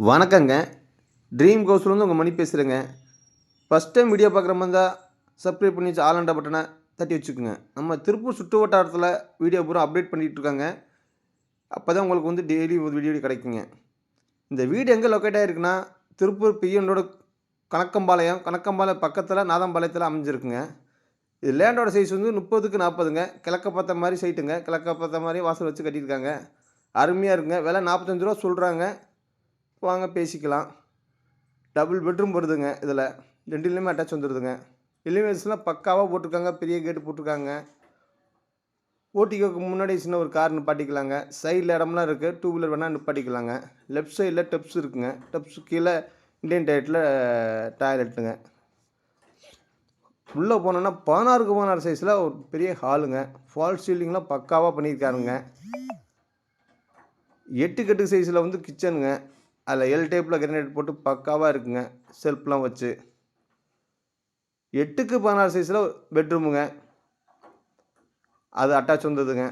வணக்கங்க. ட்ரீம் ஹவுஸ்லேருந்து உங்கள் மணி பேசுகிறேங்க. ஃபஸ்ட் டைம் வீடியோ பார்க்குற மாதிரி இருந்தால் சப்ஸ்கிரைப் பண்ணி ஆல் என்ற பட்டனை தட்டி வச்சுக்கோங்க. நம்ம திருப்பூர் சுற்று வட்டாரத்தில் வீடியோ பூரா அப்டேட் பண்ணிகிட்டு இருக்காங்க. அப்போ தான் உங்களுக்கு வந்து டெய்லி ஒரு வீடியோ கிடைக்குங்க. இந்த வீடு எங்கே லொக்கேட் ஆகிருக்குன்னா திருப்பூர் பிஎன் ரோடு கணக்கம்பாளையம் பக்கத்தில் நாதம்பாளையத்தில் அமைஞ்சிருக்குங்க. இது லேண்டோட சைஸ் வந்து 30க்கு 40ங்க. கிழக்க பார்த்த மாதிரி சைட்டுங்க. கிழக்க பார்த்த மாதிரி வாசல் வச்சு கட்டியிருக்காங்க. அருமையாக இருக்குங்க. விலை 45 ரூபா சொல்கிறாங்க. வாங்க பேசிக்கலாம். டபுள் பெட்ரூம் வருதுங்க. இதில் ரெண்டுலேயுமே அட்டாச் வந்துடுதுங்க. எலிவேஷன்லாம் பக்காவாக போட்டிருக்காங்க. பெரிய கேட்டு போட்டிருக்காங்க. ஓட்டிக்கு முன்னாடி சின்ன ஒரு கார் நிப்பாட்டிக்கலாங்க. சைடில் இடம்லாம் இருக்குது. 2 வீலர் வேணால் நிப்பாட்டிக்கலாங்க. லெஃப்ட் சைடில் டெப்ஸ் இருக்குங்க. டெப்ஸ் கீழே இண்டியன் டாய்லெட்டில் டாய்லெட்டுங்க. உள்ளே போனோன்னா 16க்கு 16 சைஸில் ஒரு பெரிய ஹாலுங்க. ஃபால் சீலிங்லாம் பக்காவாக பண்ணியிருக்காருங்க. 8க்கு 8 சைஸில் வந்து கிச்சனுங்க. அதில் எல் டைப்பில் கிரானைட் போட்டு பக்காவாக இருக்குங்க. செல்ஃப்லாம் வச்சு 8க்கு 16 சைஸில் பெட்ரூமுங்க. அது அட்டாச் வந்ததுங்க.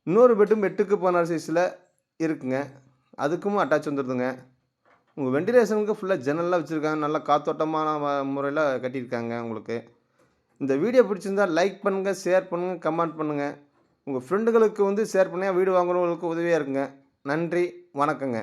இன்னொரு பெட்ரூம் 8க்கு 16 சைஸில் இருக்குங்க. அதுக்கும் அட்டாச் வந்துடுதுங்க. உங்கள் வெண்டிலேஷனுக்கு ஃபுல்லாக ஜன்னல்லாம் வச்சுருக்காங்க. நல்லா காத்தோட்டமான முறையில் கட்டியிருக்காங்க. உங்களுக்கு இந்த வீடியோ பிடிச்சிருந்தால் லைக் பண்ணுங்கள், ஷேர் பண்ணுங்கள், கமெண்ட் பண்ணுங்கள். உங்கள் ஃப்ரெண்டுகளுக்கு வந்து ஷேர் பண்ணி வீடு வாங்குறவங்களுக்கு உதவியாக இருக்குங்க. நன்றி, வணக்கங்க.